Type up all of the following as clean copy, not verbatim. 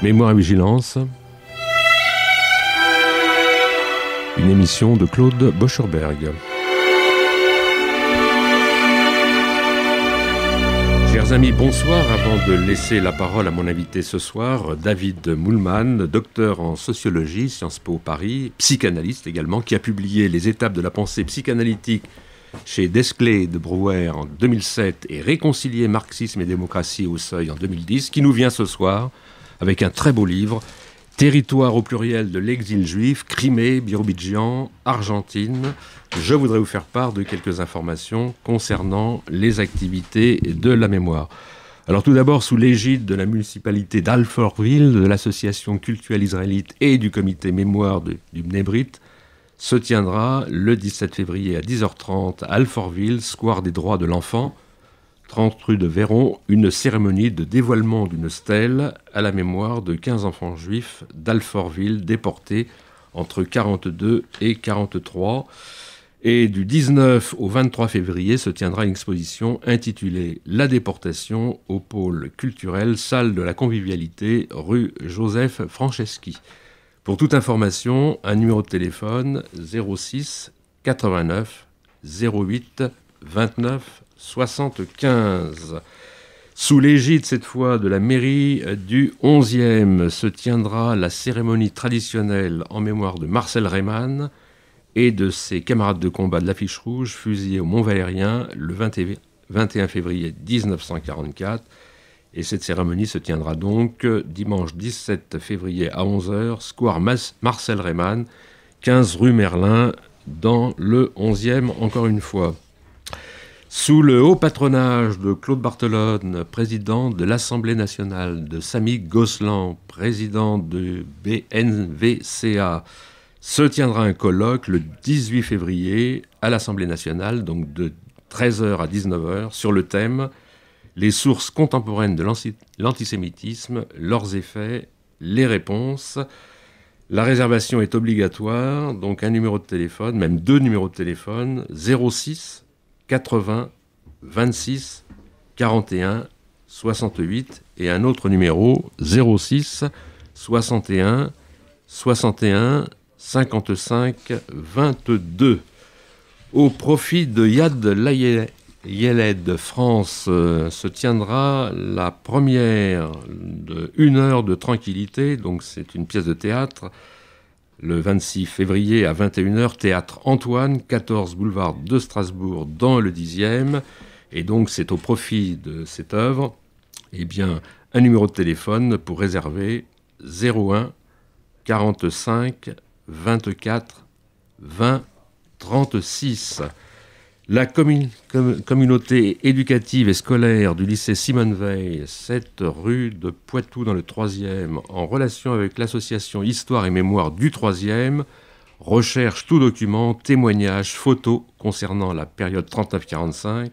Mémoire et vigilance, une émission de Claude Bocherberg. Chers amis, bonsoir. Avant de laisser la parole à mon invité ce soir, David Moulman, docteur en sociologie, Sciences Po Paris, psychanalyste également, qui a publié Les étapes de la pensée psychanalytique chez Desclée de Brouwer en 2007 et Réconcilier marxisme et démocratie au Seuil en 2010, qui nous vient ce soir avec un très beau livre, Territoire au pluriel de l'exil juif, Crimée, Birobidjan, Argentine. Je voudrais vous faire part de quelques informations concernant les activités de la mémoire. Alors tout d'abord, sous l'égide de la municipalité d'Alfortville, de l'association cultuelle israélite et du comité mémoire du Bnei Brit, se tiendra le 17 février à 10h30 à Alfortville, square des droits de l'enfant, 30 rue de Véron, une cérémonie de dévoilement d'une stèle à la mémoire de 15 enfants juifs d'Alfortville déportés entre 42 et 43. Et du 19 au 23 février se tiendra une exposition intitulée « La déportation » au pôle culturel, salle de la convivialité, rue Joseph Franceschi. Pour toute information, un numéro de téléphone 06 89 08 29 75. Sous l'égide cette fois de la mairie du 11e se tiendra la cérémonie traditionnelle en mémoire de Marcel Reymann et de ses camarades de combat de l'Affiche Rouge fusillés au Mont-Valérien le 21 février 1944. Et cette cérémonie se tiendra donc dimanche 17 février à 11h, square Marcel Reymann, 15 rue Merlin, dans le 11e encore une fois. Sous le haut patronage de Claude Barthelone, président de l'Assemblée nationale, de Samy Gosselin, président de BNVCA, se tiendra un colloque le 18 février à l'Assemblée nationale, donc de 13h à 19h, sur le thème « Les sources contemporaines de l'antisémitisme, leurs effets, les réponses ». La réservation est obligatoire, donc un numéro de téléphone, même 2 numéros de téléphone, 06 80 26 41 68 et un autre numéro 06 61 61 55 22. Au profit de Yad Layeled France se tiendra la première de 1 heure de tranquillité, donc c'est une pièce de théâtre, le 26 février à 21h, Théâtre Antoine, 14 boulevard de Strasbourg, dans le 10e. Et donc, c'est au profit de cette œuvre, eh bien, un numéro de téléphone pour réserver 01 45 24 20 36. La communauté éducative et scolaire du lycée Simone Veil, 7 rue de Poitou dans le 3e, en relation avec l'association Histoire et Mémoire du 3e, recherche tout document, témoignages, photos concernant la période 39-45,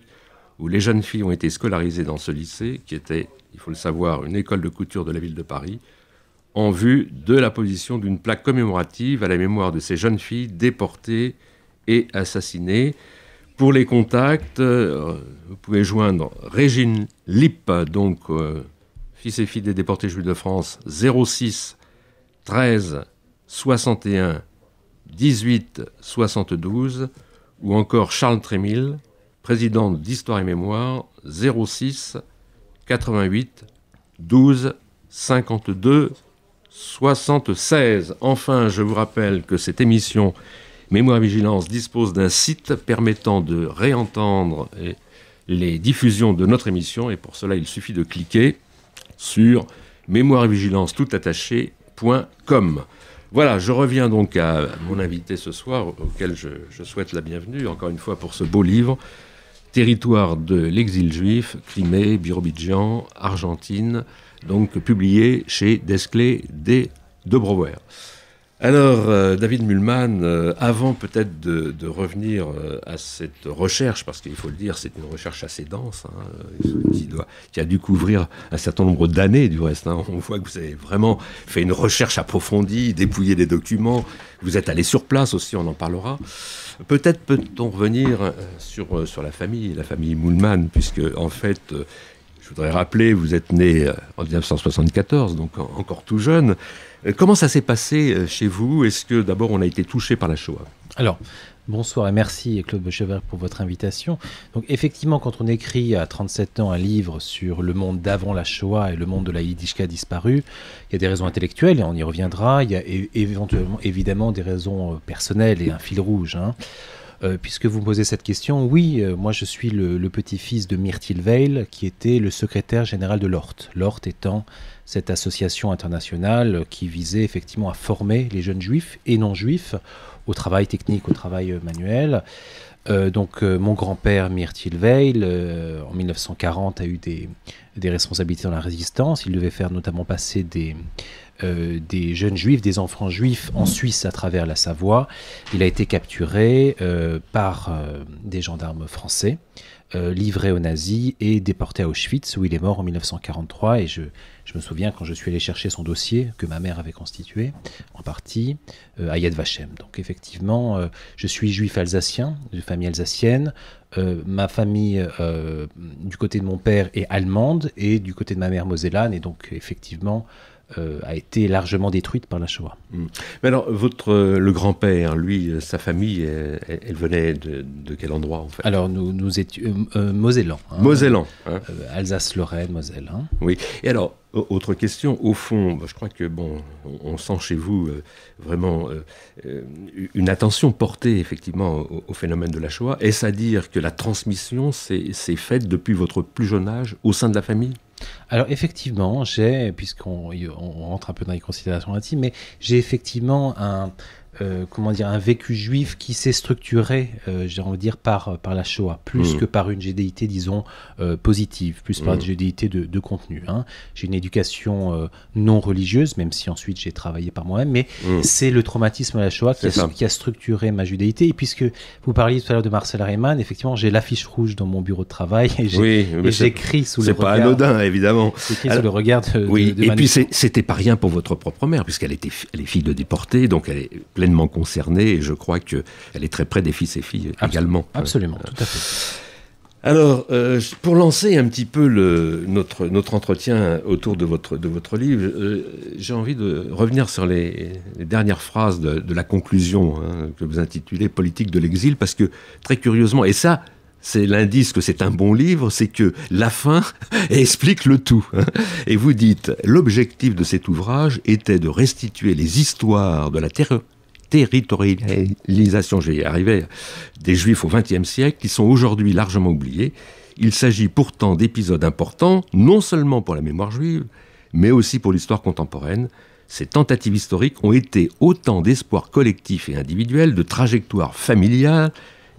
où les jeunes filles ont été scolarisées dans ce lycée, qui était, il faut le savoir, une école de couture de la ville de Paris, en vue de la position d'une plaque commémorative à la mémoire de ces jeunes filles déportées et assassinées. Pour les contacts, vous pouvez joindre Régine Lipp, donc fils et filles des déportés juifs de France, 06 13 61 18 72, ou encore Charles Trémille, président d'Histoire et Mémoire, 06 88 12 52 76. Enfin, je vous rappelle que cette émission Mémoire et Vigilance dispose d'un site permettant de réentendre les diffusions de notre émission, et pour cela, il suffit de cliquer sur mémoireetvigilance.com. Voilà, je reviens donc à mon invité ce soir, auquel je souhaite la bienvenue, encore une fois, pour ce beau livre, Territoire de l'exil juif, Crimée, Birobidjan, Argentine, donc publié chez Desclée de Brouwer. Alors, David Moulman, avant peut-être de revenir à cette recherche, parce qu'il faut le dire, c'est une recherche assez dense, qui a dû couvrir un certain nombre d'années du reste. On voit que vous avez vraiment fait une recherche approfondie, dépouillé des documents, vous êtes allé sur place aussi, on en parlera. Peut-être peut-on revenir sur la famille Moulman, puisque en fait, je Je voudrais rappeler, vous êtes né en 1974, donc encore tout jeune. Comment ça s'est passé chez vous? Est-ce que d'abord on a été touché par la Shoah? Alors, bonsoir et merci Claude Bocheverck pour votre invitation. Donc effectivement, quand on écrit à 37 ans un livre sur le monde d'avant la Shoah et le monde de la Yiddishkeit disparue, il y a des raisons intellectuelles et on y reviendra. Il y a évidemment des raisons personnelles et un fil rouge. Puisque vous me posez cette question, oui, moi je suis le petit-fils de Myrtil Weil, qui était le secrétaire général de l'ORT. L'ORT étant cette association internationale qui visait effectivement à former les jeunes juifs et non-juifs au travail technique, au travail manuel. Mon grand-père Myrtil Weil, en 1940, a eu des responsabilités dans la résistance. Il devait faire notamment passer des jeunes juifs, des enfants juifs en Suisse à travers la Savoie. Il a été capturé par des gendarmes français, livré aux nazis et déporté à Auschwitz, où il est mort en 1943. Et je me souviens, quand je suis allé chercher son dossier, que ma mère avait constitué, en partie, à Yad Vashem. Donc effectivement, je suis juif alsacien, de famille alsacienne. Ma famille, du côté de mon père, est allemande, et du côté de ma mère, mosellane. Et donc effectivement, a été largement détruite par la Shoah. Mais alors, le grand-père, lui, sa famille, elle venait de quel endroit, en fait? Alors, nous étions Mosellan. Mosellan. Alsace-Lorraine, Moselle. Oui. Et alors, autre question, au fond, je crois que, on sent chez vous vraiment une attention portée, effectivement, au phénomène de la Shoah. Est-ce à dire que la transmission s'est faite depuis votre plus jeune âge au sein de la famille? Alors effectivement, puisqu'on rentre un peu dans les considérations intimes, mais j'ai effectivement un vécu juif qui s'est structuré, j'ai envie de dire, par la Shoah, plus que par une judéité, disons, positive, plus par une judéité de contenu. J'ai une éducation non religieuse, même si ensuite j'ai travaillé par moi-même, mais c'est le traumatisme de la Shoah qui a structuré ma judéité. Et puisque vous parliez tout à l'heure de Marcel Reimann, effectivement, j'ai l'affiche rouge dans mon bureau de travail et j'écris sous le regard... C'est pas anodin, évidemment. J'écris sous le regard de et puis c'était pas rien pour votre propre mère, puisqu'elle est fille de déportés, donc elle est pleinement concernée, et je crois qu'elle est très près des fils et filles également. Absolument, tout à fait. Alors, pour lancer un petit peu notre entretien autour de votre livre, j'ai envie de revenir sur les dernières phrases de la conclusion que vous intitulez « Politique de l'exil », parce que, très curieusement, et ça, c'est l'indice que c'est un bon livre, c'est que la fin explique le tout. Et vous dites « L'objectif de cet ouvrage était de restituer les histoires de la territorialisation, je vais y arriver, des Juifs au XXe siècle, qui sont aujourd'hui largement oubliés. Il s'agit pourtant d'épisodes importants, non seulement pour la mémoire juive, mais aussi pour l'histoire contemporaine. Ces tentatives historiques ont été autant d'espoirs collectifs et individuels, de trajectoires familiales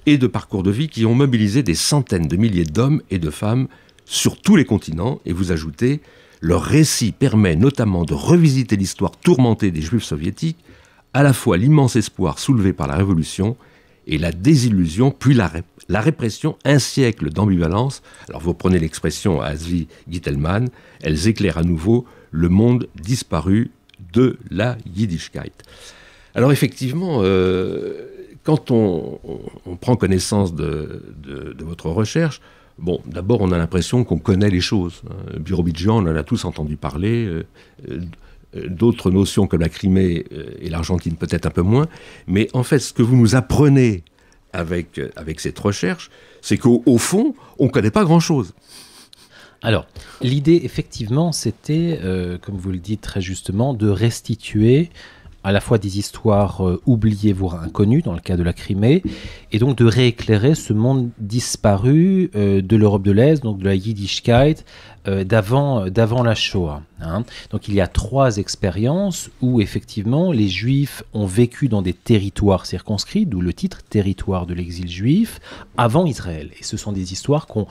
et de parcours de vie qui ont mobilisé des centaines de milliers d'hommes et de femmes sur tous les continents. Et vous ajoutez, leur récit permet notamment de revisiter l'histoire tourmentée des Juifs soviétiques, à la fois l'immense espoir soulevé par la Révolution et la désillusion, puis la répression, un siècle d'ambivalence. Alors vous prenez l'expression Asvi Gittelmann, elles éclairent à nouveau le monde disparu de la Yiddishkeit. Alors effectivement, quand on prend connaissance de votre recherche, d'abord on a l'impression qu'on connaît les choses. Birobidzjan, on en a tous entendu parler, d'autres notions comme la Crimée et l'Argentine peut-être un peu moins, mais en fait ce que vous nous apprenez avec cette recherche, c'est qu'au fond, on ne connaît pas grand-chose. Alors, l'idée effectivement c'était, comme vous le dites très justement, de restituer à la fois des histoires oubliées voire inconnues dans le cas de la Crimée, et donc de rééclairer ce monde disparu de l'Europe de l'Est, donc de la Yiddishkeit, d'avant la Shoah. Donc il y a 3 expériences où effectivement les Juifs ont vécu dans des territoires circonscrits, d'où le titre « Territoire de l'exil juif », avant Israël. Et ce sont des histoires qu'on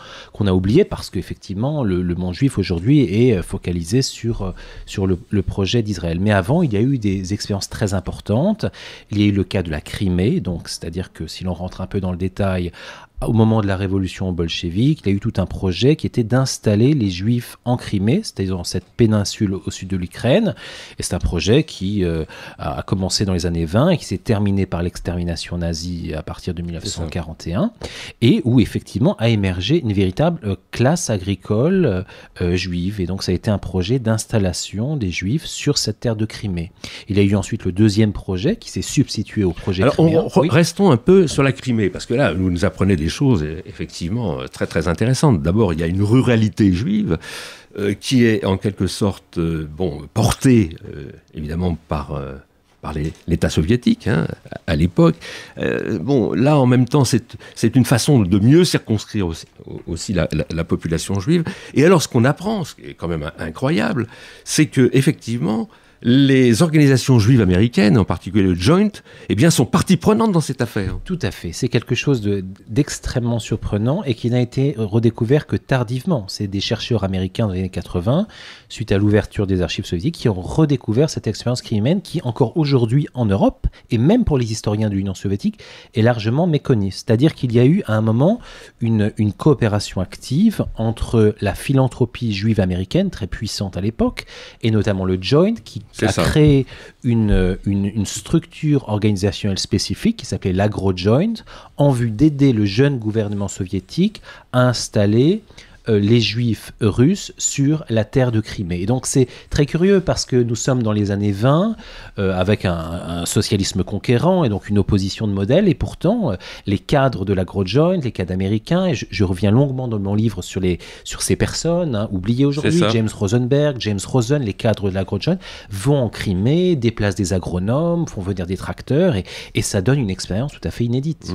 a oubliées parce qu'effectivement le monde juif aujourd'hui est focalisé sur le projet d'Israël. Mais avant, il y a eu des expériences très importantes. Il y a eu le cas de la Crimée, donc c'est-à-dire que si l'on rentre un peu dans le détail, au moment de la révolution bolchevique, il y a eu tout un projet qui était d'installer les Juifs en Crimée, c'est-à-dire dans cette péninsule au sud de l'Ukraine. Et c'est un projet qui a commencé dans les années 20 et qui s'est terminé par l'extermination nazie à partir de 1941, et où effectivement a émergé une véritable classe agricole juive. Et donc ça a été un projet d'installation des Juifs sur cette terre de Crimée. Il y a eu ensuite le deuxième projet qui s'est substitué au projet criméen. Restons un peu sur la Crimée, parce que là, vous nous apprenez des choses effectivement très très intéressantes. D'abord, il y a une ruralité juive qui est en quelque sorte portée évidemment par l'État soviétique à l'époque. Là, en même temps, c'est une façon de mieux circonscrire aussi la population juive. Et alors, ce qu'on apprend, ce qui est quand même incroyable, c'est que effectivement, les organisations juives américaines, en particulier le Joint, sont partie prenante dans cette affaire. Tout à fait. C'est quelque chose d'extrêmement surprenant et qui n'a été redécouvert que tardivement. C'est des chercheurs américains dans les années 80, suite à l'ouverture des archives soviétiques, qui ont redécouvert cette expérience criméenne qui, encore aujourd'hui en Europe, et même pour les historiens de l'Union soviétique, est largement méconnue. C'est-à-dire qu'il y a eu à un moment une coopération active entre la philanthropie juive américaine, très puissante à l'époque, et notamment le Joint, qui a créé une structure organisationnelle spécifique qui s'appelait l'Agro-Joint en vue d'aider le jeune gouvernement soviétique à installer les Juifs russes sur la terre de Crimée. Et donc c'est très curieux parce que nous sommes dans les années 20 avec un socialisme conquérant et donc une opposition de modèle, et pourtant les cadres de l'Agro-Joint, les cadres américains, et je reviens longuement dans mon livre sur ces personnes oubliées aujourd'hui, James Rosenberg, James Rosen, les cadres de l'Agro-Joint, vont en Crimée, déplacent des agronomes, font venir des tracteurs, et ça donne une expérience tout à fait inédite.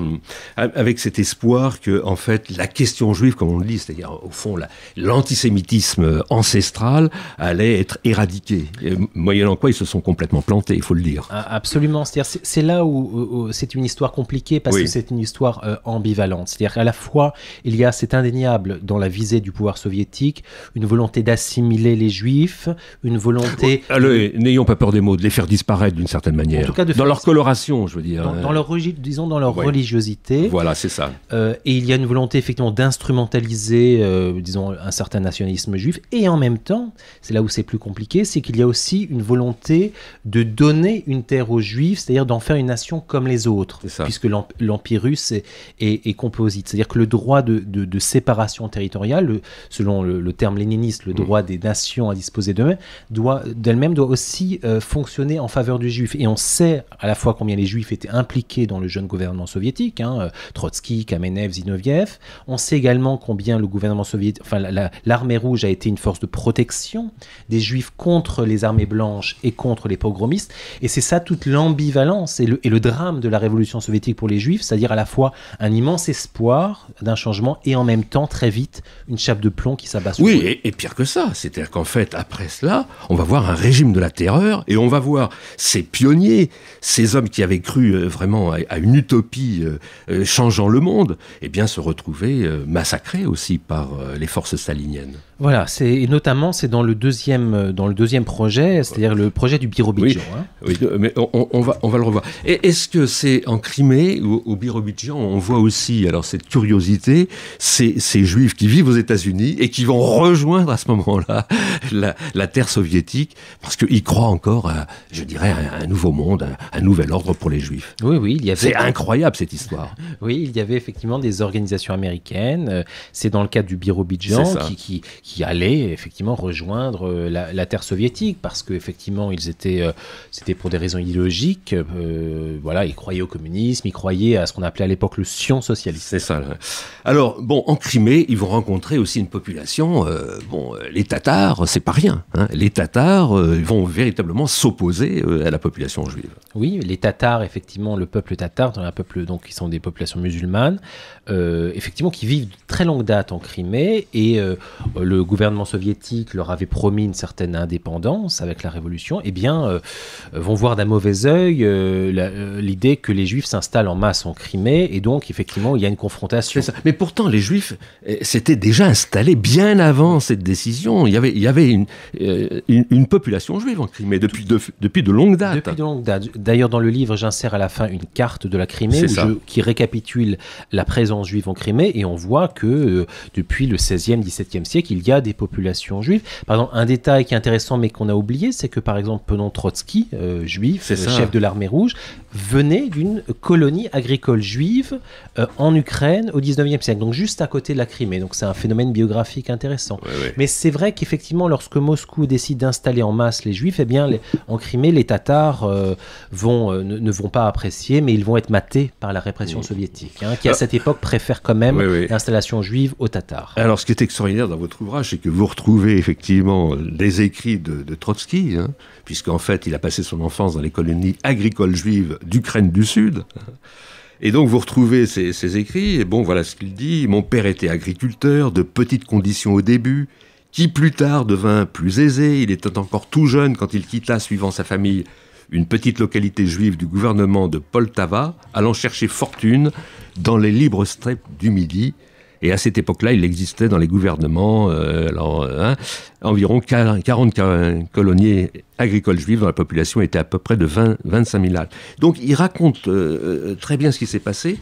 Avec cet espoir que, en fait, la question juive, comme on le dit, c'est-à-dire au fond l'antisémitisme ancestral allait être éradiqué, moyennant quoi ils se sont complètement plantés, il faut le dire. Absolument, c'est là où c'est une histoire compliquée parce que c'est une histoire ambivalente, c'est-à-dire qu'à la fois c'est indéniable dans la visée du pouvoir soviétique, une volonté d'assimiler les Juifs, une volonté... N'ayons pas peur des mots, de les faire disparaître d'une certaine manière, en tout cas dans leur coloration, je veux dire. Dans leur religiosité. Voilà, c'est ça. Et il y a une volonté effectivement d'instrumentaliser un certain nationalisme juif, et en même temps, c'est là où c'est plus compliqué, c'est qu'il y a aussi une volonté de donner une terre aux Juifs, c'est-à-dire d'en faire une nation comme les autres, puisque l'Empire russe est composite. C'est-à-dire que le droit de séparation territoriale, selon le terme léniniste, le droit des nations à disposer d'elles-mêmes doit aussi fonctionner en faveur du Juif. Et on sait à la fois combien les Juifs étaient impliqués dans le jeune gouvernement soviétique, Trotsky, Kamenev, Zinoviev. On sait également combien le gouvernement soviétique, l'armée rouge a été une force de protection des Juifs contre les armées blanches et contre les pogromistes. Et c'est ça toute l'ambivalence et le drame de la révolution soviétique pour les Juifs, c'est-à-dire à la fois un immense espoir d'un changement et en même temps, très vite, une chape de plomb qui s'abat sur eux. Oui, et pire que ça, c'est-à-dire qu'en fait, après cela, on va voir un régime de la terreur et on va voir ces pionniers, ces hommes qui avaient cru vraiment à une utopie changeant le monde, se retrouver massacrés aussi par les forces staliniennes. Voilà, et notamment c'est dans le deuxième projet, c'est-à-dire le projet du Birobidjan. Oui, mais on va le revoir. Et est-ce que c'est en Crimée ou au Birobidjan, on voit aussi alors cette curiosité, ces Juifs qui vivent aux États-Unis et qui vont rejoindre à ce moment-là la terre soviétique parce qu'ils croient encore, je dirais, à un nouveau monde, un nouvel ordre pour les Juifs. Oui, c'est incroyable cette histoire. Oui, il y avait effectivement des organisations américaines. C'est dans le cadre du Birobidjan qui allaient effectivement rejoindre la terre soviétique parce qu'effectivement c'était pour des raisons idéologiques. Ils croyaient au communisme, ils croyaient à ce qu'on appelait à l'époque le Sion socialiste. C'est ça. Alors en Crimée, ils vont rencontrer aussi une population. Les Tatars, c'est pas rien. Les Tatars vont véritablement s'opposer à la population juive. Oui, les Tatars, effectivement, le peuple tatar, qui sont des populations musulmanes, effectivement, qui vivent de très longue date en Crimée, et le le gouvernement soviétique leur avait promis une certaine indépendance avec la Révolution, eh bien, vont voir d'un mauvais œil l'idée que les Juifs s'installent en masse en Crimée, et donc, effectivement, il y a une confrontation. C'est ça. Mais pourtant, les Juifs s'étaient déjà installés bien avant cette décision. Il y avait une population juive en Crimée depuis de longues dates. Depuis de longues dates. D'ailleurs, dans le livre, j'insère à la fin une carte de la Crimée qui récapitule la présence juive en Crimée, et on voit que depuis le XVIe, XVIIe siècle, il y a des populations juives. Par exemple, un détail qui est intéressant mais qu'on a oublié, c'est que par exemple, Penon Trotsky, juif, chef de l'armée rouge, venait d'une colonie agricole juive en Ukraine au XIXe siècle, donc juste à côté de la Crimée. Donc c'est un phénomène biographique intéressant. Ouais. Mais c'est vrai qu'effectivement, lorsque Moscou décide d'installer en masse les Juifs, eh bien, en Crimée, les Tatars ne vont pas apprécier, mais ils vont être matés par la répression soviétique, qui à cette époque préfère quand même l'installation juive aux Tatars. Alors, ce qui est extraordinaire dans votre ouvrage, c'est que vous retrouvez effectivement des écrits de Trotsky, puisqu'en fait, il a passé son enfance dans les colonies agricoles juives d'Ukraine du Sud. Et donc, vous retrouvez ces écrits, et bon, voilà ce qu'il dit. « Mon père était agriculteur, de petites conditions au début, qui plus tard devint plus aisé. Il était encore tout jeune quand il quitta, suivant sa famille, une petite localité juive du gouvernement de Poltava, allant chercher fortune dans les libres steppes du Midi. Et à cette époque-là, il existait dans les gouvernements environ 40 colonies agricoles juives dont la population était à peu près de 25 000 âmes. » Donc il raconte très bien ce qui s'est passé.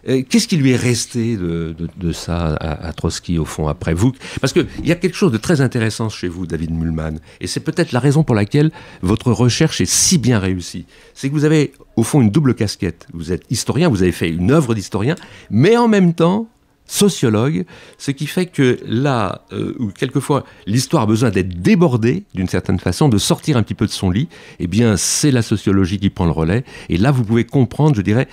Qu'est-ce qui lui est resté de ça à Trotsky, au fond, après vous? Parce qu'il y a quelque chose de très intéressant chez vous, David Muhlmann, et c'est peut-être la raison pour laquelle votre recherche est si bien réussie. C'est que vous avez, au fond, une double casquette. Vous êtes historien, vous avez fait une œuvre d'historien, mais en même temps sociologue, ce qui fait que là, où quelquefois l'histoire a besoin d'être débordée d'une certaine façon, de sortir un petit peu de son lit, eh bien c'est la sociologie qui prend le relais. Et là, vous pouvez comprendre, je dirais,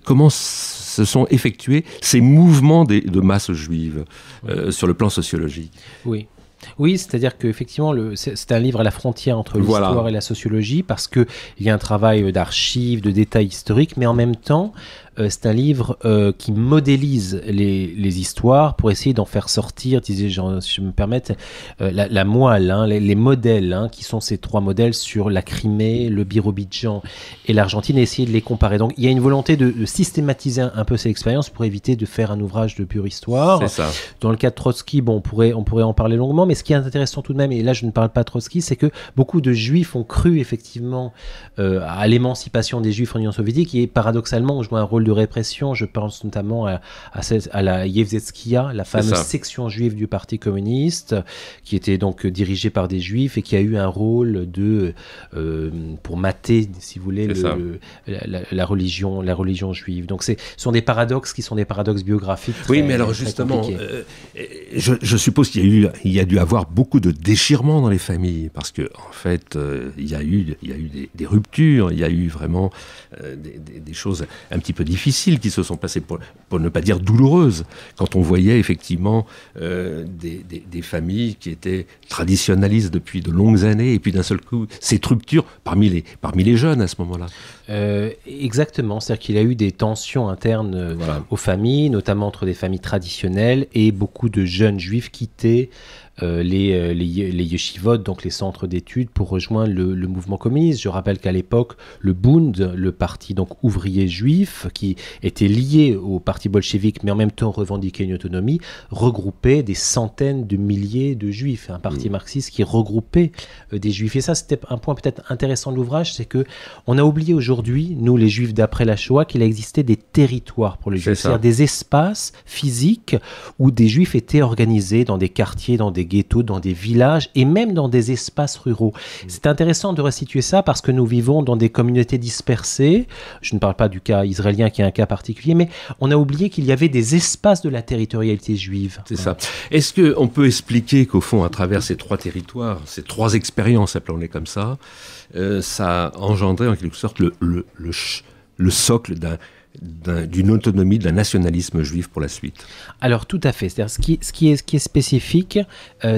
comment se sont effectués ces mouvements de masse juive sur le plan sociologique. Oui, c'est-à-dire qu'effectivement, c'est un livre à la frontière entre l'histoire et la sociologie, parce qu'il y a un travail d'archives, de détails historiques, mais en même temps, c'est un livre qui modélise les histoires pour essayer d'en faire sortir, si je me permets, la moelle, les modèles, qui sont ces trois modèles sur la Crimée, le Birobidjan et l'Argentine, et essayer de les comparer. Donc il y a une volonté de systématiser un peu ces expériences pour éviter de faire un ouvrage de pure histoire. C'est ça. Dans le cas de Trotsky, on pourrait en parler longuement, mais ce qui est intéressant tout de même, et là je ne parle pas de Trotsky, c'est que beaucoup de Juifs ont cru effectivement à l'émancipation des Juifs en Union soviétique, et paradoxalement ont joué un rôle de répression. Je pense notamment à la Yevzetskaya, la fameuse section juive du Parti communiste, qui était donc dirigée par des Juifs et qui a eu un rôle pour mater, si vous voulez, la religion juive. Donc ce sont des paradoxes qui sont des paradoxes biographiques. Oui, mais alors justement, je suppose qu'il y a dû avoir beaucoup de déchirements dans les familles, parce que en fait, il y a eu des ruptures, il y a eu vraiment des choses un petit peu difficiles qui se sont passées, pour ne pas dire douloureuses, quand on voyait effectivement des familles qui étaient traditionnalistes depuis de longues années, et puis d'un seul coup, cette rupture parmi les jeunes à ce moment-là. Exactement, c'est-à-dire qu'il y a eu des tensions internes aux familles, notamment entre des familles traditionnelles, et beaucoup de jeunes juifs quittaient les yeshivot, donc les centres d'études, pour rejoindre le mouvement communiste. Je rappelle qu'à l'époque, le Bund, le parti donc ouvrier juif, qui était lié au parti bolchevique, mais en même temps revendiquait une autonomie, regroupait des centaines de milliers de juifs. Un parti marxiste qui regroupait des juifs. Et ça, c'était un point peut-être intéressant de l'ouvrage, c'est que on a oublié aujourd'hui, nous les juifs d'après la Shoah, qu'il existait des territoires pour les juifs, c'est-à-dire des espaces physiques où des juifs étaient organisés dans des quartiers, dans des ghettos, dans des villages et même dans des espaces ruraux. C'est intéressant de restituer ça parce que nous vivons dans des communautés dispersées. Je ne parle pas du cas israélien qui est un cas particulier, mais on a oublié qu'il y avait des espaces de la territorialité juive. C'est ça. Est-ce qu'on peut expliquer qu'au fond, à travers ces trois territoires, ces trois expériences, appelons-les comme ça a engendré en quelque sorte le socle d'une autonomie, d'un nationalisme juif pour la suite? Alors tout à fait. C'est-à-dire, ce qui est spécifique,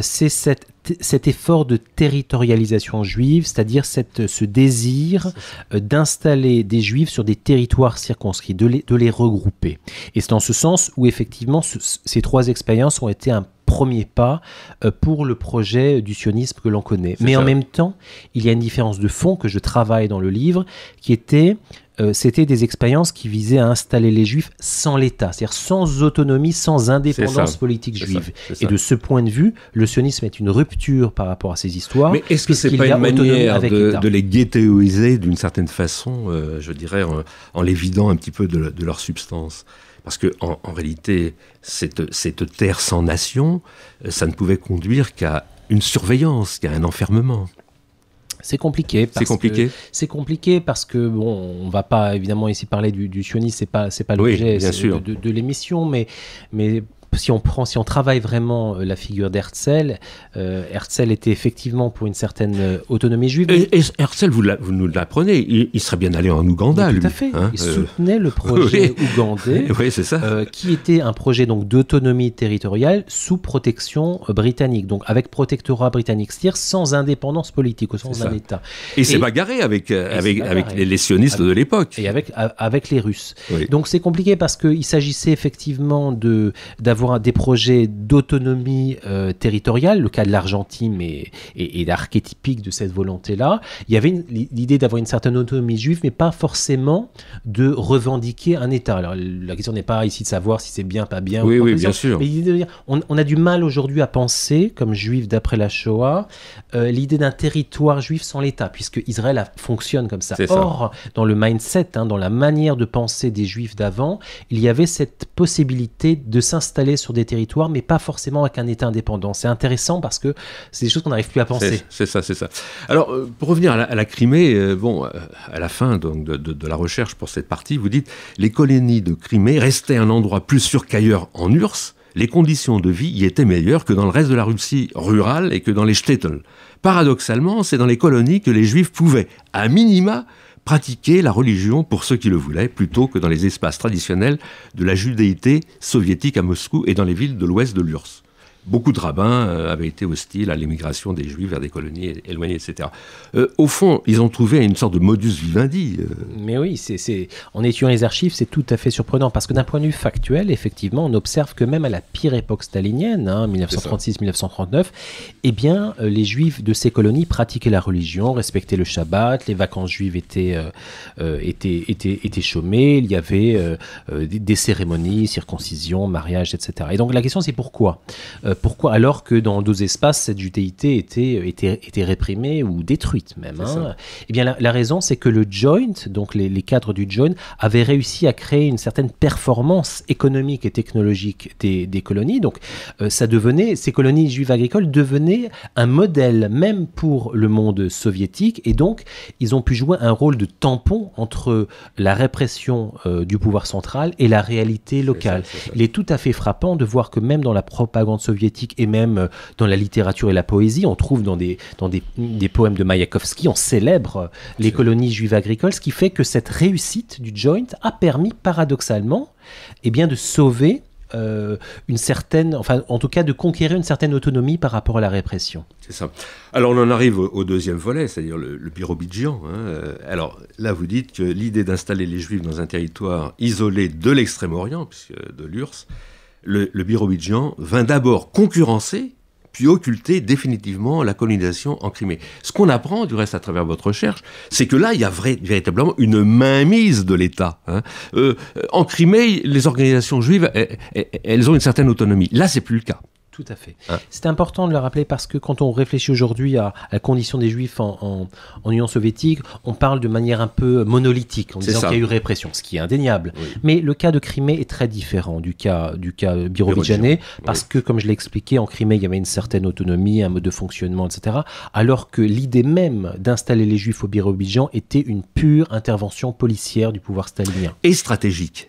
c'est cet effort de territorialisation juive, c'est-à-dire ce désir d'installer des juifs sur des territoires circonscrits, de les regrouper. Et c'est dans ce sens où effectivement ces trois expériences ont été un premier pas pour le projet du sionisme que l'on connaît. Mais en même temps, il y a une différence de fond que je travaille dans le livre, qui était... c'était des expériences qui visaient à installer les Juifs sans l'État, c'est-à-dire sans autonomie, sans indépendance politique juive. Et de ce point de vue, le sionisme est une rupture par rapport à ces histoires. Mais est-ce que c'est pas une manière de les ghettoiser d'une certaine façon, je dirais, en les vidant un petit peu de leur substance ? Parce qu'en réalité, cette terre sans nation, ça ne pouvait conduire qu'à une surveillance, qu'à un enfermement. C'est compliqué. C'est compliqué parce que, bon, on ne va pas évidemment ici parler du sionisme, c'est pas l'objet de l'émission, mais si on travaille vraiment la figure d'Herzl, Herzl était effectivement pour une certaine autonomie juive. Et Herzl, vous nous l'apprenez, il serait bien allé en Ouganda, lui. Tout à fait. Il soutenait le projet ougandais, c'est ça. Qui était un projet donc d'autonomie territoriale sous protection britannique, donc avec protectorat britannique, c'est-à-dire sans indépendance politique, au sens d'un État. Et c'est bagarré avec les sionistes de l'époque. Et avec les Russes. Oui. Donc c'est compliqué parce qu'il s'agissait effectivement d'avoir des projets d'autonomie territoriale, le cas de l'Argentine est archétypique de cette volonté-là. Il y avait l'idée d'avoir une certaine autonomie juive, mais pas forcément de revendiquer un État. Alors la question n'est pas ici de savoir si c'est bien, pas bien. Oui, bien sûr. Mais l'idée de dire, on a du mal aujourd'hui à penser, comme juif d'après la Shoah, l'idée d'un territoire juif sans l'État, puisque Israël fonctionne comme ça. Or, dans le mindset, dans la manière de penser des juifs d'avant, il y avait cette possibilité de s'installer sur des territoires, mais pas forcément avec un État indépendant. C'est intéressant parce que c'est des choses qu'on n'arrive plus à penser. C'est ça. Alors, pour revenir à la Crimée, à la fin donc, de la recherche pour cette partie, vous dites « Les colonies de Crimée restaient un endroit plus sûr qu'ailleurs en URSS. Les conditions de vie y étaient meilleures que dans le reste de la Russie rurale et que dans les shtetls. Paradoxalement, c'est dans les colonies que les Juifs pouvaient, à minima, pratiquer la religion pour ceux qui le voulaient, plutôt que dans les espaces traditionnels de la judéité soviétique à Moscou et dans les villes de l'ouest de l'URSS. Beaucoup de rabbins avaient été hostiles à l'émigration des Juifs vers des colonies éloignées, etc. Au fond, ils ont trouvé une sorte de modus vivendi. Mais oui, en étudiant les archives, c'est tout à fait surprenant, parce que d'un point de vue factuel, effectivement, on observe que même à la pire époque stalinienne, 1936-1939, eh bien, les Juifs de ces colonies pratiquaient la religion, respectaient le Shabbat, les vacances juives étaient chômées, il y avait des cérémonies, circoncision, mariage, etc. Et donc la question, c'est pourquoi pourquoi, alors que dans d'autres espaces, cette judéité était réprimée ou détruite même. Eh bien, la raison, c'est que le joint, donc les cadres du joint, avaient réussi à créer une certaine performance économique et technologique des colonies. Donc, ces colonies juives agricoles devenaient un modèle même pour le monde soviétique. Et donc, ils ont pu jouer un rôle de tampon entre la répression du pouvoir central et la réalité locale. Il est tout à fait frappant de voir que même dans la propagande soviétique et même dans la littérature et la poésie, on trouve dans des poèmes de Maïakovsky, on célèbre les colonies juives agricoles, ce qui fait que cette réussite du joint a permis paradoxalement de sauver une certaine, enfin en tout cas de conquérir une certaine autonomie par rapport à la répression. C'est ça. Alors on en arrive au deuxième volet, c'est-à-dire le Birobidjan. Alors là vous dites que l'idée d'installer les Juifs dans un territoire isolé de l'Extrême-Orient, puisque de l'URSS, le Birobidjan vint d'abord concurrencer, puis occulter définitivement la colonisation en Crimée. Ce qu'on apprend, du reste, à travers votre recherche, c'est que là, il y a véritablement une mainmise de l'État. En Crimée, les organisations juives, elles ont une certaine autonomie. Là, c'est plus le cas. Tout à fait. C'est important de le rappeler parce que quand on réfléchit aujourd'hui à la condition des Juifs en Union soviétique, on parle de manière un peu monolithique en disant qu'il y a eu répression, ce qui est indéniable. Oui. Mais le cas de Crimée est très différent du cas birobidjanais parce que, comme je l'ai expliqué, en Crimée, il y avait une certaine autonomie, un mode de fonctionnement, etc. Alors que l'idée même d'installer les Juifs au Birobidjan était une pure intervention policière du pouvoir stalinien. Et stratégique.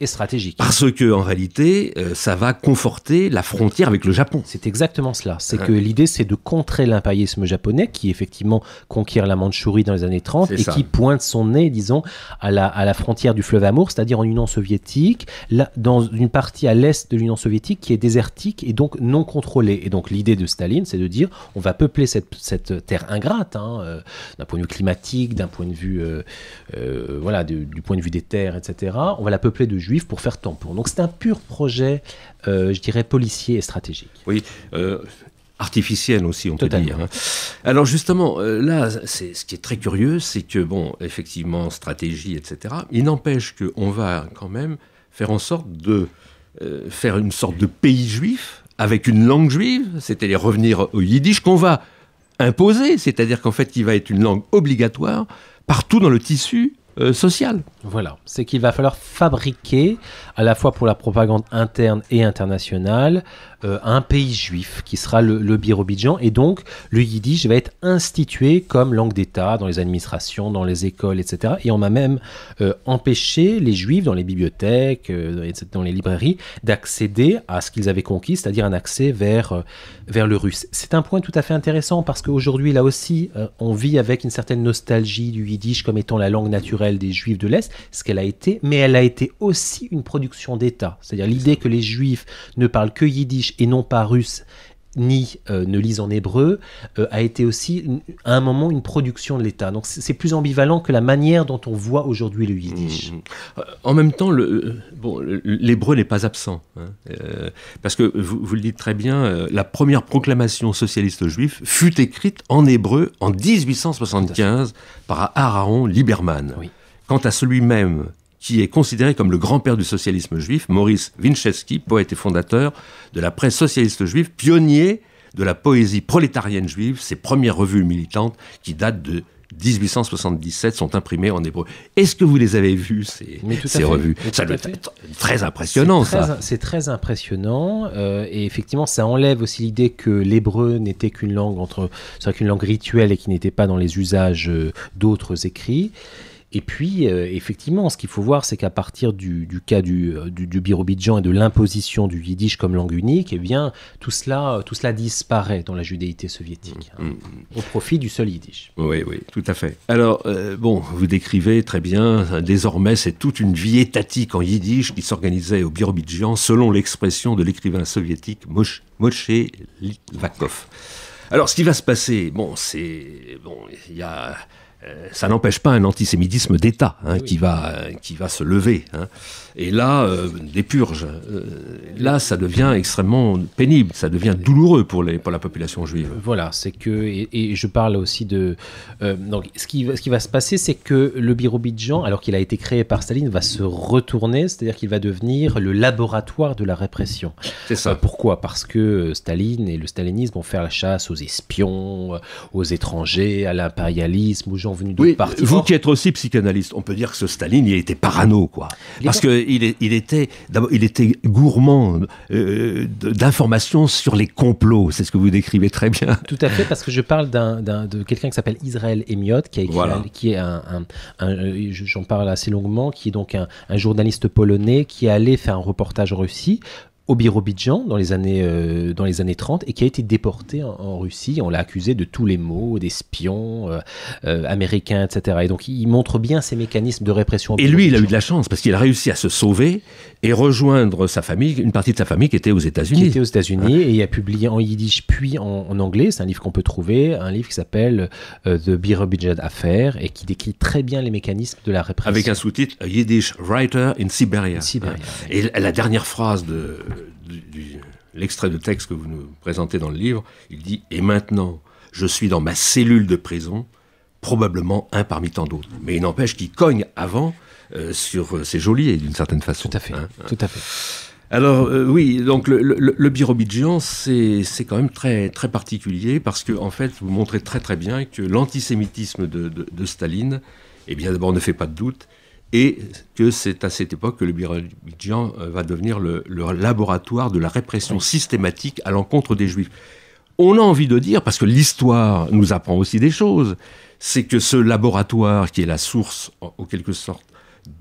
Parce que en réalité, ça va conforter la frontière avec le Japon. C'est exactement cela. C'est que l'idée, c'est de contrer l'impérialisme japonais qui, effectivement, conquiert la Mandchourie dans les années 30 qui pointe son nez, disons, à la frontière du fleuve Amour, c'est-à-dire en Union soviétique, dans une partie à l'est de l'Union soviétique qui est désertique et donc non contrôlée. Et donc, l'idée de Staline, c'est de dire on va peupler cette terre ingrate, d'un point de vue climatique, d'un point de vue, du point de vue des terres, etc. On va la peupler de Juifs pour faire tampon. Donc, c'est un pur projet je dirais, policier et stratégique. Oui, artificielle aussi, on peut dire. Alors justement, là, ce qui est très curieux, c'est que, bon, effectivement, stratégie, etc., il n'empêche qu'on va quand même faire en sorte de faire une sorte de pays juif, avec une langue juive, c'est-à-dire revenir au yiddish, qu'on va imposer, c'est-à-dire qu'en fait, il va être une langue obligatoire partout dans le tissu social. Voilà, c'est qu'il va falloir fabriquer, à la fois pour la propagande interne et internationale, un pays juif qui sera le Birobidjan, et donc le yiddish va être institué comme langue d'État dans les administrations, dans les écoles, etc. Et on va même empêché les juifs dans les bibliothèques, dans les librairies, d'accéder à ce qu'ils avaient conquis, c'est-à-dire un accès vers le russe. C'est un point tout à fait intéressant parce qu'aujourd'hui, là aussi, on vit avec une certaine nostalgie du yiddish comme étant la langue naturelle des juifs de l'Est, ce qu'elle a été, mais elle a été aussi une production d'État. C'est-à-dire l'idée que les juifs ne parlent que yiddish et non pas russe, ni ne lisent en hébreu, a été aussi à un moment une production de l'État. Donc c'est plus ambivalent que la manière dont on voit aujourd'hui le yiddish. En même temps, l'hébreu n'est pas absent. Parce que vous le dites très bien, la première proclamation socialiste juive fut écrite en hébreu en 1875 par Aaron Lieberman. Oui. Quant à celui-même qui est considéré comme le grand-père du socialisme juif, Maurice Winchevsky, poète et fondateur de la presse socialiste juive, pionnier de la poésie prolétarienne juive, ses premières revues militantes qui datent de 1877 sont imprimées en hébreu. Est-ce que vous les avez vues, ces revues? Ça doit être très impressionnant, ça. C'est très impressionnant, et effectivement, ça enlève aussi l'idée que l'hébreu n'était qu'une langue qu'une langue rituelle et qui n'était pas dans les usages d'autres écrits. Et puis, effectivement, ce qu'il faut voir, c'est qu'à partir du cas du Birobidjan et de l'imposition du yiddish comme langue unique, eh bien, tout cela disparaît dans la judéité soviétique, au profit du seul yiddish. Oui, tout à fait. Alors, vous décrivez très bien, désormais, c'est toute une vie étatique en yiddish qui s'organisait au Birobidjan selon l'expression de l'écrivain soviétique Moshe Litvakov. Alors, ce qui va se passer, il y a... ça n'empêche pas un antisémitisme d'État qui va se lever. Et là, des purges. Là, ça devient extrêmement pénible, ça devient douloureux pour la population juive. Voilà, c'est que, et je parle aussi de... donc, ce qui va se passer, c'est que le Birobidjan, alors qu'il a été créé par Staline, va se retourner, c'est-à-dire qu'il va devenir le laboratoire de la répression. C'est ça. Pourquoi ? Parce que Staline et le stalinisme vont faire la chasse aux espions, aux étrangers, à l'impérialisme, aux gens venus d'autres parties. Vous qui êtes aussi psychanalyste, on peut dire que ce Staline, il était parano, quoi. Parce qu'il était gourmand d'informations sur les complots. C'est ce que vous décrivez très bien. Tout à fait, parce que je parle de quelqu'un qui s'appelle Israël Emiot, qui a écrit, qui est j'en parle assez longuement, qui est donc un journaliste polonais qui est allé faire un reportage en Russie, au Birobidjan dans les années 30 et qui a été déporté en Russie. On l'a accusé de tous les maux, d'espions américains, etc. Et donc il montre bien ces mécanismes de répression. Et lui, il a eu de la chance parce qu'il a réussi à se sauver et rejoindre sa famille, une partie de sa famille qui était aux États-Unis. Et il a publié en yiddish puis en anglais. C'est un livre qu'on peut trouver, un livre qui s'appelle The Birobidjan Affair et qui décrit très bien les mécanismes de la répression. Avec un sous-titre A Yiddish Writer in Siberia. Et la dernière phrase de l'extrait de texte que vous nous présentez dans le livre, il dit « Et maintenant, je suis dans ma cellule de prison, probablement un parmi tant d'autres. » Mais il n'empêche qu'il cogne avant sur ses geôliers, d'une certaine façon. Tout à fait, tout à fait. Alors, oui, donc le Birobidjan, c'est quand même très, très particulier parce que, en fait, vous montrez très, très bien que l'antisémitisme de Staline, eh bien, d'abord, ne fait pas de doute, et que c'est à cette époque que le Birobidjan va devenir le laboratoire de la répression systématique à l'encontre des Juifs. On a envie de dire, parce que l'histoire nous apprend aussi des choses, c'est que ce laboratoire qui est la source, en quelque sorte,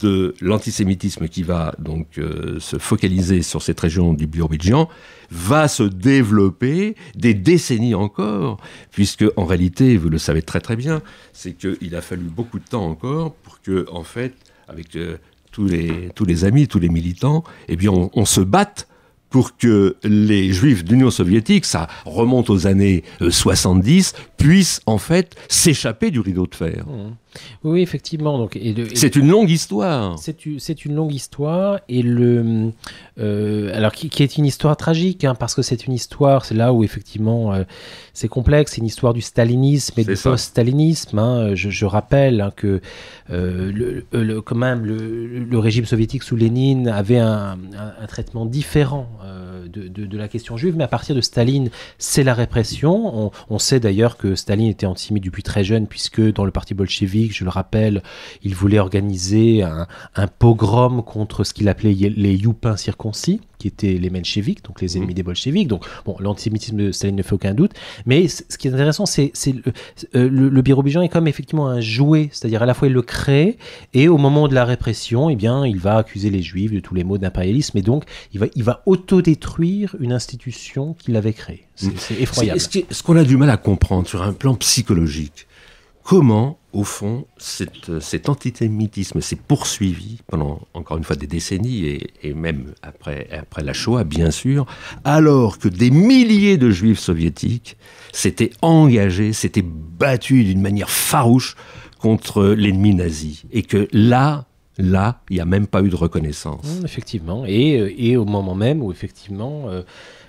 de l'antisémitisme qui va donc se focaliser sur cette région du Birobidjan, va se développer des décennies encore, puisque en réalité, vous le savez très très bien, c'est qu'il a fallu beaucoup de temps encore pour que, en fait, avec tous les amis, tous les militants, eh bien, on se batte pour que les Juifs d'Union soviétique, ça remonte aux années 70, puissent en fait s'échapper du rideau de fer. Oui, effectivement. Donc, c'est une longue histoire. C'est une longue histoire et alors qui est une histoire tragique, hein, parce que c'est une histoire, c'est là où effectivement c'est complexe, c'est une histoire du stalinisme et du post-stalinisme. Hein. Je rappelle que quand même le régime soviétique sous Lénine avait un traitement différent de la question juive, mais à partir de Staline, c'est la répression. On sait d'ailleurs que Staline était antisémite depuis très jeune, puisque dans le parti bolchevique, je le rappelle, il voulait organiser un pogrom contre ce qu'il appelait les youpins circoncis, qui étaient les mencheviks, donc les ennemis des bolcheviks. Donc, bon, l'antisémitisme de Staline ne fait aucun doute. Mais ce qui est intéressant, c'est le Birobijan est comme effectivement un jouet, c'est-à-dire à la fois il le crée, et au moment de la répression, eh bien, il va accuser les Juifs de tous les maux d'impérialisme, et donc il va autodétruire une institution qu'il avait créée. C'est effroyable. Ce qu'on a du mal à comprendre sur un plan psychologique, comment, au fond, cet antisémitisme s'est poursuivi pendant, encore une fois, des décennies, et même après la Shoah, bien sûr, alors que des milliers de Juifs soviétiques s'étaient engagés, s'étaient battus d'une manière farouche contre l'ennemi nazi, et que là, il n'y a même pas eu de reconnaissance. Effectivement, et au moment même où, effectivement,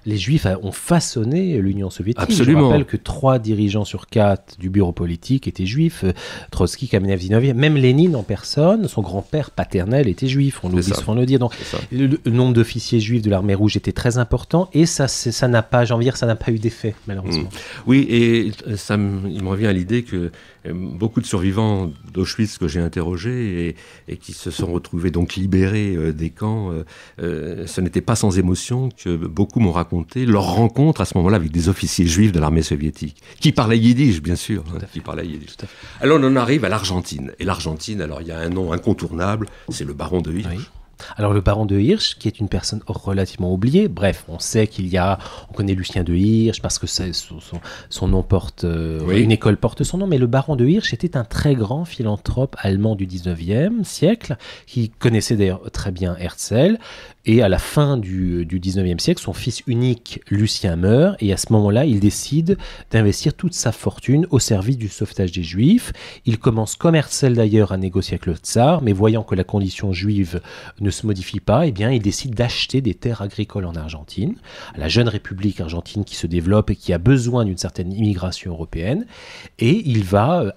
les Juifs ont façonné l'Union soviétique. Absolument. Je rappelle que 3 dirigeants sur 4 du bureau politique étaient juifs. Trotsky, Kamenev, Zinoviev, même Lénine en personne, son grand-père paternel était juif, on oublie souvent de le dire. Donc, le nombre d'officiers juifs de l'armée rouge était très important, et ça n'a pas, j'ai envie de dire, ça n'a pas eu d'effet, malheureusement. Oui, et il me revient à l'idée que beaucoup de survivants d'Auschwitz que j'ai interrogés et qui se sont retrouvés donc libérés des camps, ce n'était pas sans émotion que beaucoup m'ont raconté leur rencontre à ce moment-là avec des officiers juifs de l'armée soviétique, qui parlaient yiddish, bien sûr. Qui parlaient yiddish. Alors on en arrive à l'Argentine. Et l'Argentine, alors il y a un nom incontournable, c'est le baron de Hirsch. Oui. Alors le baron de Hirsch, qui est une personne relativement oubliée, bref, on sait on connaît Lucien de Hirsch parce que son nom porte, une école porte son nom, mais le baron de Hirsch était un très grand philanthrope allemand du 19e siècle, qui connaissait d'ailleurs très bien Herzl, et à la fin du 19e siècle, son fils unique, Lucien, meurt, et à ce moment-là, il décide d'investir toute sa fortune au service du sauvetage des Juifs. Il commence, comme Herzl d'ailleurs, à négocier avec le tsar, mais voyant que la condition juive ne se modifie pas, eh bien, il décide d'acheter des terres agricoles en Argentine, la jeune République argentine qui se développe et qui a besoin d'une certaine immigration européenne, et il va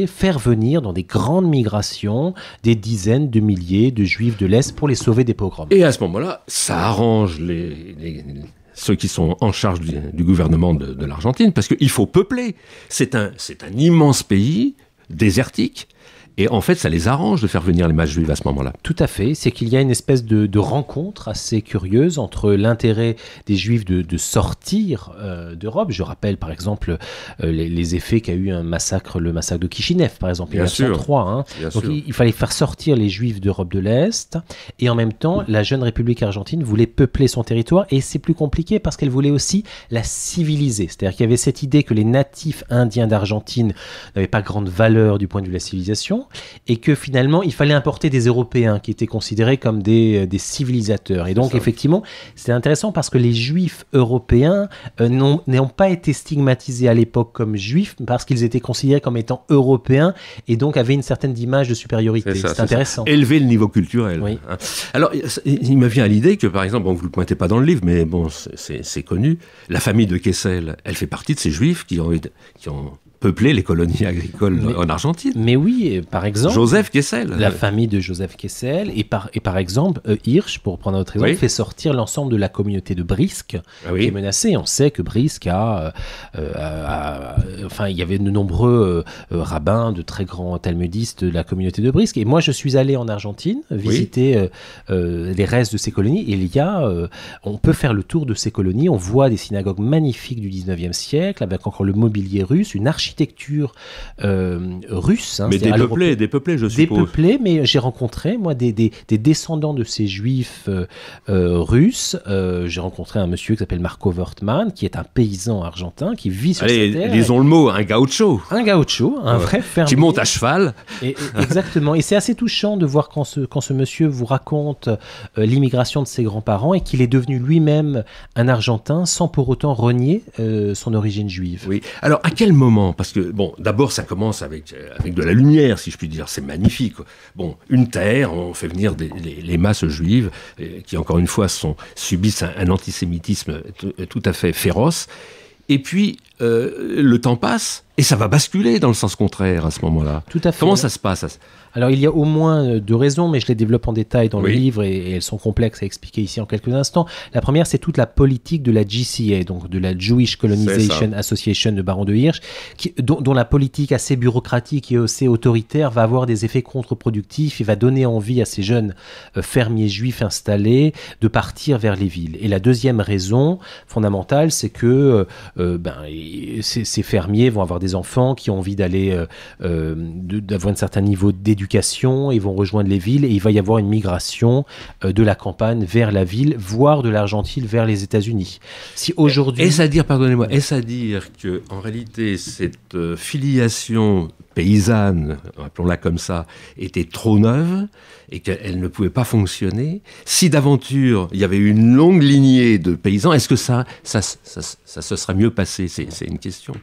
faire venir dans des grandes migrations des dizaines de milliers de Juifs de l'Est pour les sauver des pogroms. Et à ce moment-là, ça arrange ceux qui sont en charge du gouvernement de l'Argentine, parce qu'il faut peupler. C'est un immense pays, désertique. Et en fait, ça les arrange de faire venir les masses juives à ce moment-là. Tout à fait. C'est qu'il y a une espèce de rencontre assez curieuse entre l'intérêt des Juifs de sortir d'Europe. Je rappelle, par exemple, les effets qu'a eu le massacre de Kishinev, par exemple, en 1903. Donc, il fallait faire sortir les Juifs d'Europe de l'Est. Et en même temps, la jeune République argentine voulait peupler son territoire. Et c'est plus compliqué parce qu'elle voulait aussi la civiliser. C'est-à-dire qu'il y avait cette idée que les natifs indiens d'Argentine n'avaient pas grande valeur du point de vue de la civilisation, et que finalement il fallait importer des Européens qui étaient considérés comme des civilisateurs. Et donc effectivement c'est intéressant parce que les Juifs européens n'ont pas été stigmatisés à l'époque comme Juifs parce qu'ils étaient considérés comme étant Européens et donc avaient une certaine image de supériorité. C'est intéressant. Élever le niveau culturel. Oui. Alors il me vient à l'idée que par exemple, vous ne le pointez pas dans le livre, mais bon, c'est connu, la famille de Kessel, elle fait partie de ces Juifs qui ont peuplé les colonies agricoles en Argentine. Mais oui, par exemple... Joseph Kessel. La famille de Joseph Kessel. Et par exemple, Hirsch, pour prendre un autre exemple, fait sortir l'ensemble de la communauté de Brisk, qui est menacée. On sait que Brisk il y avait de nombreux rabbins, de très grands talmudistes de la communauté de Brisk. Et moi, je suis allé en Argentine visiter les restes de ces colonies. Et on peut faire le tour de ces colonies. On voit des synagogues magnifiques du 19e siècle, avec encore le mobilier russe, une architecture russe. Mais dépeuplés, je suppose. Dépeuplés, mais j'ai rencontré, moi, des descendants de ces juifs russes. J'ai rencontré un monsieur qui s'appelle Marco Wertmann, qui est un paysan argentin, qui vit sur cette terre. Disons le mot, un gaucho. Un gaucho, un vrai fermier. Qui monte à cheval. Exactement. Et c'est assez touchant de voir quand ce monsieur vous raconte l'immigration de ses grands-parents et qu'il est devenu lui-même un Argentin sans pour autant renier son origine juive. Oui. Alors, à quel moment parce que, bon, d'abord, ça commence avec de la lumière, si je puis dire. C'est magnifique. Bon, une terre, on fait venir les masses juives, qui, encore une fois, subissent un antisémitisme tout à fait féroce. Et puis, le temps passe, et ça va basculer dans le sens contraire à ce moment-là. Tout à fait. Comment ça se passe? Alors, il y a au moins 2 raisons, mais je les développe en détail dans le livre et elles sont complexes à expliquer ici en quelques instants. La première, c'est toute la politique de la JCA, donc de la Jewish Colonization Association de Baron de Hirsch, dont la politique assez bureaucratique et assez autoritaire va avoir des effets contre-productifs et va donner envie à ces jeunes fermiers juifs installés de partir vers les villes. Et la deuxième raison fondamentale, c'est que ces fermiers vont avoir des enfants qui ont envie d'avoir un certain niveau d'éducation, ils vont rejoindre les villes et il va y avoir une migration de la campagne vers la ville, voire de l'Argentine vers les États-Unis. Si aujourd'hui... Est-ce à dire, pardonnez-moi, est-ce à dire qu'en réalité, cette filiation paysanne, appelons-la comme ça, était trop neuve et qu'elle ne pouvait pas fonctionner? Si d'aventure, il y avait une longue lignée de paysans, est-ce que ça se serait mieux passé? C'est une question.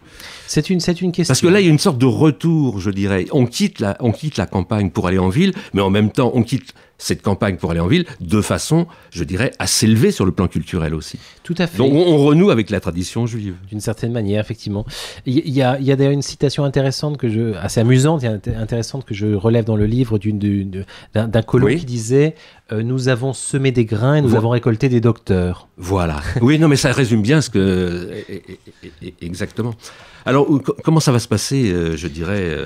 C'est une question. Parce que là, il y a une sorte de retour, je dirais. On quitte la campagne pour aller en ville, mais en même temps, on quitte cette campagne pour aller en ville de façon, je dirais, à s'élever sur le plan culturel aussi. Tout à fait. Donc on renoue avec la tradition juive. D'une certaine manière, effectivement. Il y a d'ailleurs une citation intéressante, assez amusante et intéressante que je relève dans le livre d'un colon qui disait nous avons semé des grains et nous avons récolté des docteurs. Voilà. Oui, non, mais ça résume bien exactement. Alors, comment ça va se passer, je dirais,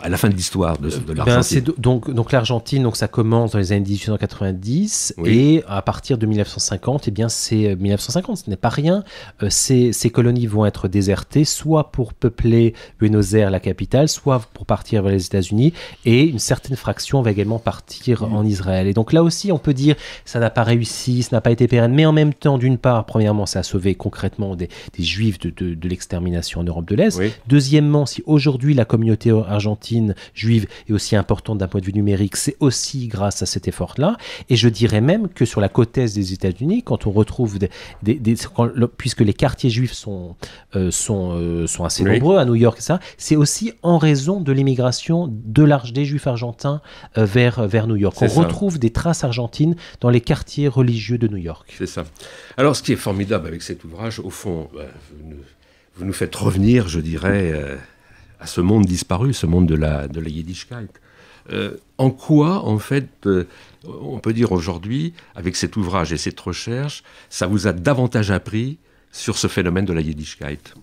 à la fin de l'histoire de l'Argentine? Donc l'Argentine, ça commence dans les années 1890 et à partir de 1950, c'est 1950, ce n'est pas rien. Ces colonies vont être désertées, soit pour peupler Buenos Aires, la capitale, soit pour partir vers les États-Unis, et une certaine fraction va également partir en Israël. Et donc là aussi, on peut dire ça n'a pas réussi, ça n'a pas été pérenne, mais en même temps, d'une part, premièrement, ça a sauvé concrètement des Juifs de l'extermination en Europe de l'Est. Deuxièmement, si aujourd'hui la communauté argentine juive est aussi importante d'un point de vue numérique, c'est aussi grâce à cet effort-là. Et je dirais même que sur la côte est des États-Unis, quand on retrouve puisque les quartiers juifs sont assez nombreux à New York, c'est aussi en raison de l'immigration des Juifs argentins vers New York. On retrouve des traces argentines dans les quartiers religieux de New York. C'est ça. Alors, ce qui est formidable avec cet ouvrage, au fond, vous nous faites revenir, je dirais, à ce monde disparu, ce monde de la Yiddishkeit. En quoi, en fait, on peut dire aujourd'hui, avec cet ouvrage et cette recherche, ça vous a davantage appris sur ce phénomène de la Yiddishkeit?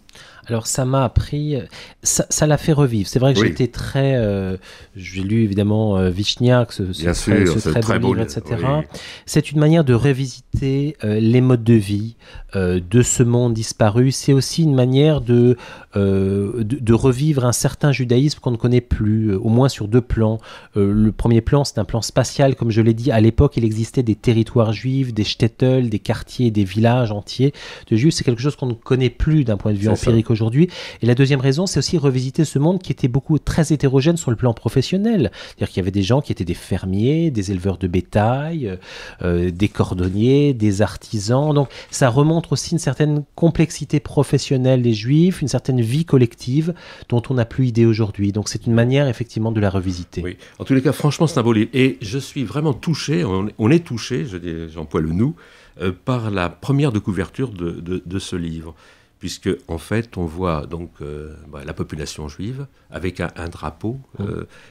Alors ça m'a appris, ça l'a fait revivre. C'est vrai que j'étais très, j'ai lu évidemment Vichniac, ce très beau livre, etc. Oui. C'est une manière de revisiter les modes de vie de ce monde disparu. C'est aussi une manière de revivre un certain judaïsme qu'on ne connaît plus, au moins sur 2 plans. Le premier plan, c'est un plan spatial, comme je l'ai dit. À l'époque, il existait des territoires juifs, des shtetl, des quartiers, des villages entiers de juifs. C'est quelque chose qu'on ne connaît plus d'un point de vue empirique aujourd'hui. Et la deuxième raison, c'est aussi revisiter ce monde qui était très hétérogène sur le plan professionnel. C'est-à-dire qu'il y avait des gens qui étaient des fermiers, des éleveurs de bétail, des cordonniers, des artisans. Donc ça remontre aussi une certaine complexité professionnelle des Juifs, une certaine vie collective dont on n'a plus idée aujourd'hui. Donc c'est une manière effectivement de la revisiter. Oui, en tous les cas, franchement, c'est un beau livre. Et je suis vraiment touché, on est touché, j'emploie le nous, par la première de couverture de ce livre. Puisque, en fait, on voit donc la population juive avec un drapeau.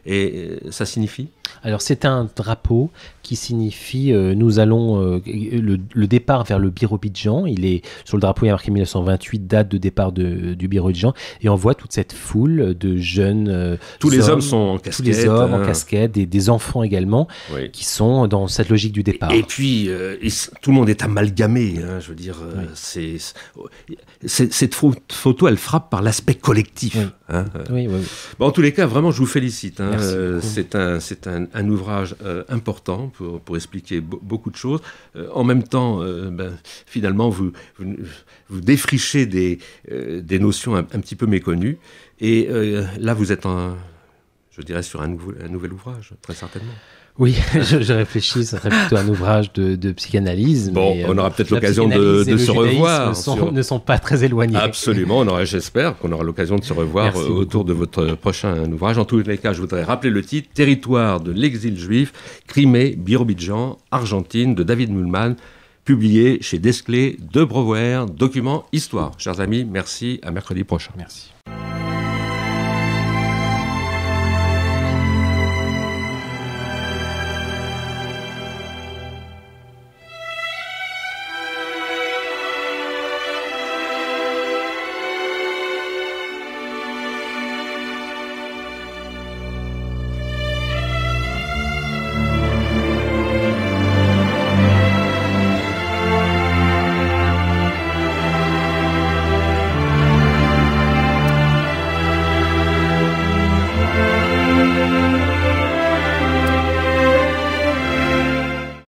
Et ça signifie? Alors, c'est un drapeau qui signifie nous allons le départ vers le Birobidjan. Il est sur le drapeau, il y a marqué 1928, date de départ du Birobidjan. Et on voit toute cette foule de jeunes tous les hommes sont en casquette. Tous les hommes en casquette, des enfants également, qui sont dans cette logique du départ. Et puis, tout le monde est amalgamé. Je veux dire, cette photo, elle frappe par l'aspect collectif. Oui. Bon, en tous les cas, vraiment, je vous félicite. Merci. C'est un ouvrage important pour expliquer beaucoup de choses. En même temps, finalement, vous défrichez des notions un petit peu méconnues. Et là, vous êtes, je dirais, sur un nouvel ouvrage, très certainement. Oui, je réfléchis, ça serait plutôt un ouvrage de psychanalyse. Bon, mais, on aura peut-être l'occasion de se revoir. Ne sont pas très éloignés. Absolument, j'espère qu'on aura l'occasion de se revoir autour de votre prochain ouvrage. En tous les cas, je voudrais rappeler le titre, Territoire de l'exil juif, Crimée, Birobidjan, Argentine, de David Mühlmann, publié chez Desclés de Brouwer, document Histoire. Chers amis, merci, à mercredi prochain. Merci.